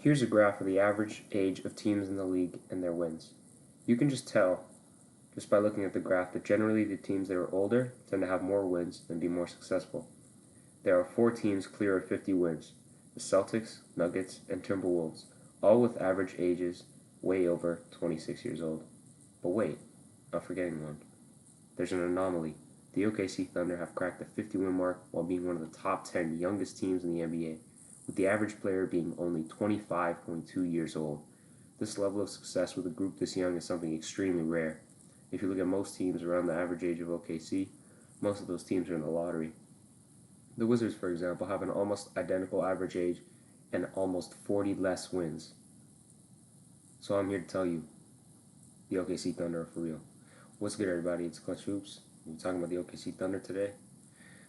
Here's a graph of the average age of teams in the league and their wins. You can just tell, just by looking at the graph, that generally the teams that are older tend to have more wins and be more successful. There are 4 teams clear of 50 wins: the Celtics, Nuggets, and Timberwolves, all with average ages way over 26 years old. But wait, I'm forgetting one. There's an anomaly. The OKC Thunder have cracked the 50-win mark while being one of the top 10 youngest teams in the NBA, with the average player being only 25.2 years old. This level of success with a group this young is something extremely rare. If you look at most teams around the average age of OKC, most of those teams are in the lottery. The Wizards, for example, have an almost identical average age and almost 40 less wins. So I'm here to tell you, the OKC Thunder are for real. What's good, everybody? It's Clutch Hoops. We're talking about the OKC Thunder today.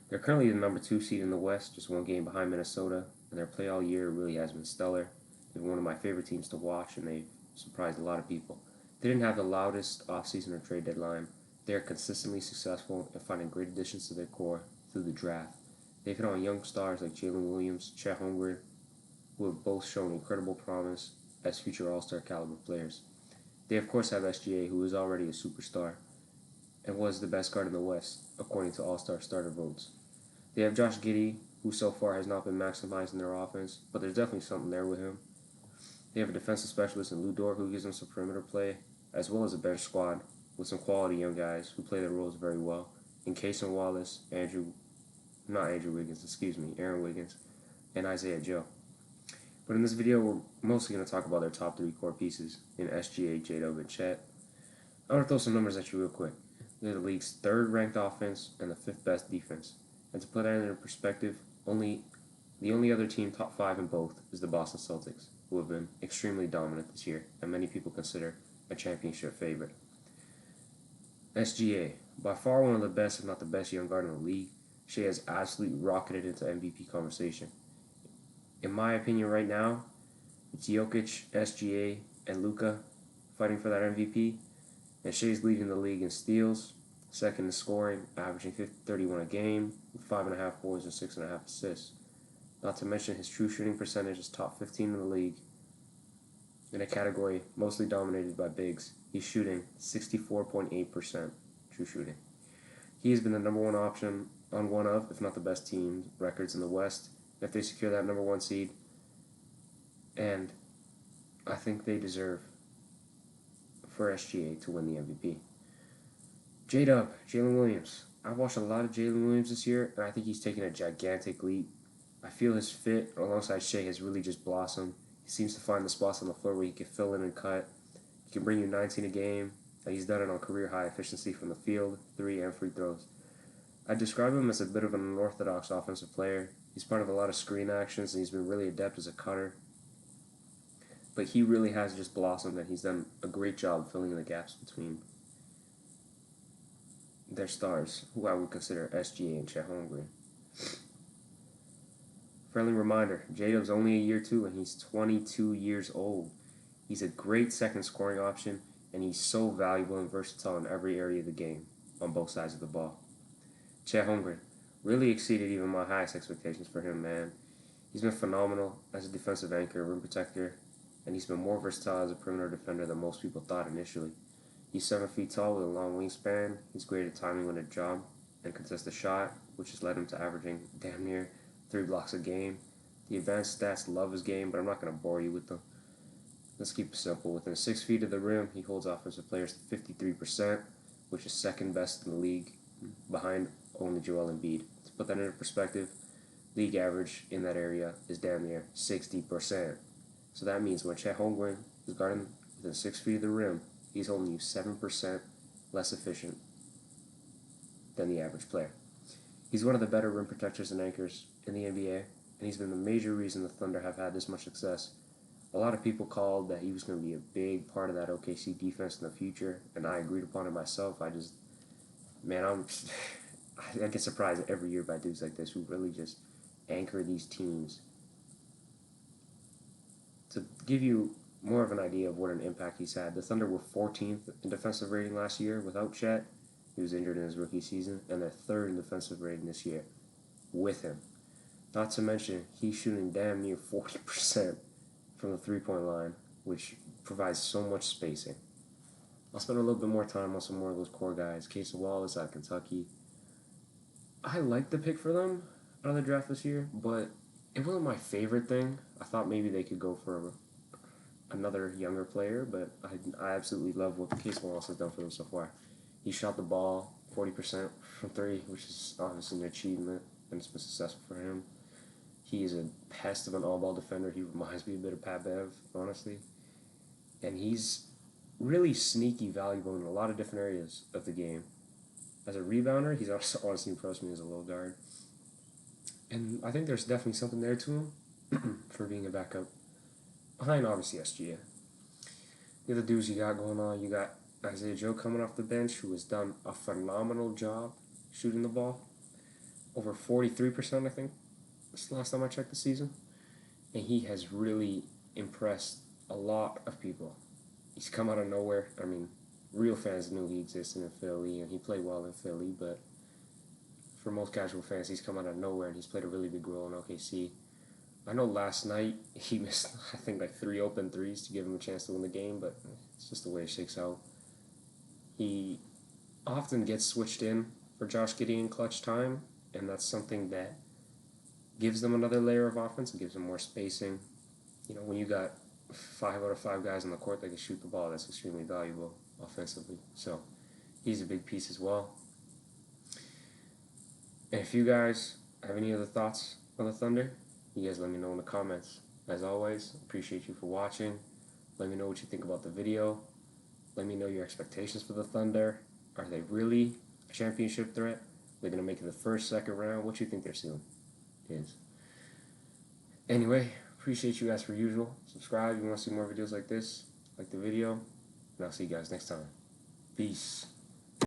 They're currently the number 2 seed in the West, just 1 game behind Minnesota, and their play all year really has been stellar. They're one of my favorite teams to watch, and they've surprised a lot of people. They didn't have the loudest offseason or trade deadline. They are consistently successful in finding great additions to their core through the draft. They've hit on young stars like Jalen Williams, Chet Holmgren, who have both shown incredible promise as future All-Star caliber players. They of course have SGA, who is already a superstar and was the best guard in the West, according to All-Star starter votes. They have Josh Giddey, who so far has not been maximizing their offense, but there's definitely something there with him. They have a defensive specialist in Lu Dort who gives them some perimeter play, as well as a bench squad with some quality young guys who play their roles very well, in Cason Wallace, Aaron Wiggins, and Isaiah Joe. But in this video, we're mostly going to talk about their top 3 core pieces in SGA, J-Dub, and Chet. I want to throw some numbers at you real quick. They're the league's 3rd ranked offense and the 5th best defense. And to put that into perspective, the only other team top 5 in both is the Boston Celtics, who have been extremely dominant this year, and many people consider a championship favorite. SGA, by far one of the best, if not the best, young guard in the league. Shea has absolutely rocketed into MVP conversation. In my opinion right now, it's Jokic, SGA, and Luka fighting for that MVP, and Shea's leading the league in steals, second in scoring, averaging 31 a game, with 5.5 boards and 6.5 assists. Not to mention his true shooting percentage is top 15 in the league, in a category mostly dominated by bigs. He's shooting 64.8% true shooting. He has been the number 1 option on one of, if not the best team records in the West, if they secure that number 1 seed, and I think they deserve for SGA to win the MVP. J-Dub, Jalen Williams. I've watched a lot of Jalen Williams this year, and I think he's taken a gigantic leap. I feel his fit alongside Shea has really just blossomed. He seems to find the spots on the floor where he can fill in and cut. He can bring you 19 a game, and he's done it on career-high efficiency from the field, 3 and free throws. I describe him as a bit of an unorthodox offensive player. He's part of a lot of screen actions, and he's been really adept as a cutter. But he really has just blossomed, and he's done a great job filling in the gaps between their stars, who I would consider SGA and Chet Holmgren. Friendly reminder, J-Dub's only a year 2, and he's 22 years old. He's a great second scoring option, and he's so valuable and versatile in every area of the game, on both sides of the ball. Chet Holmgren really exceeded even my highest expectations for him, man. He's been phenomenal as a defensive anchor, rim protector, and he's been more versatile as a perimeter defender than most people thought initially. He's 7 feet tall with a long wingspan. He's great at timing when a job and contest a shot, which has led him to averaging damn near 3 blocks a game. The advanced stats love his game, but I'm not going to bore you with them. Let's keep it simple. Within 6 feet of the rim, he holds offensive players to 53%, which is 2nd best in the league, behind only Joel Embiid. To put that into perspective, league average in that area is damn near 60%. So that means when Chet Holmgren is guarding within 6 feet of the rim, he's holding you 7% less efficient than the average player. He's one of the better rim protectors and anchors in the NBA, and he's been the major reason the Thunder have had this much success. A lot of people called that he was going to be a big part of that OKC defense in the future, and I agreed upon it myself. I get surprised every year by dudes like this who really just anchor these teams. To give you more of an idea of what an impact he's had, the Thunder were 14th in defensive rating last year without Chet. He was injured in his rookie season, and they're 3rd in defensive rating this year with him. Not to mention, he's shooting damn near 40% from the 3-point line, which provides so much spacing. I'll spend a little bit more time on some more of those core guys. Casey Wallace out of Kentucky. I like the pick for them out of the draft this year, but it wasn't my favorite thing. I thought maybe they could go for another younger player, but I absolutely love what Casey Wallace has done for them so far. He shot the ball 40% from three, which is obviously an achievement, and it's been successful for him. He is a pest of an all-ball defender. He reminds me a bit of Pat Bev, honestly. And he's really sneaky valuable in a lot of different areas of the game. As a rebounder, he's also honestly impressed me as a low guard. And I think there's definitely something there to him for being a backup. Behind, obviously, SGA. The other dudes you got going on, you got Isaiah Joe coming off the bench, who has done a phenomenal job shooting the ball. Over 43%, I think. That's the last time I checked the season. And he has really impressed a lot of people. He's come out of nowhere. I mean, real fans knew he existed in Philly, and he played well in Philly, but for most casual fans, he's come out of nowhere, and he's played a really big role in OKC. I know last night he missed, I think, like 3 open threes to give him a chance to win the game, but it's just the way it shakes out. He often gets switched in for Josh Giddey in clutch time, and that's something that gives them another layer of offense. It gives them more spacing. You know, when you got 5 out of 5 guys on the court that can shoot the ball, that's extremely valuable offensively. So he's a big piece as well. And if you guys have any other thoughts on the Thunder, you guys let me know in the comments. As always, appreciate you for watching. Let me know what you think about the video. Let me know your expectations for the Thunder. Are they really a championship threat? They're going to make it the first, second round. What do you think their ceiling is? Anyway, appreciate you guys for usual. Subscribe if you want to see more videos like this. Like the video. And I'll see you guys next time. Peace.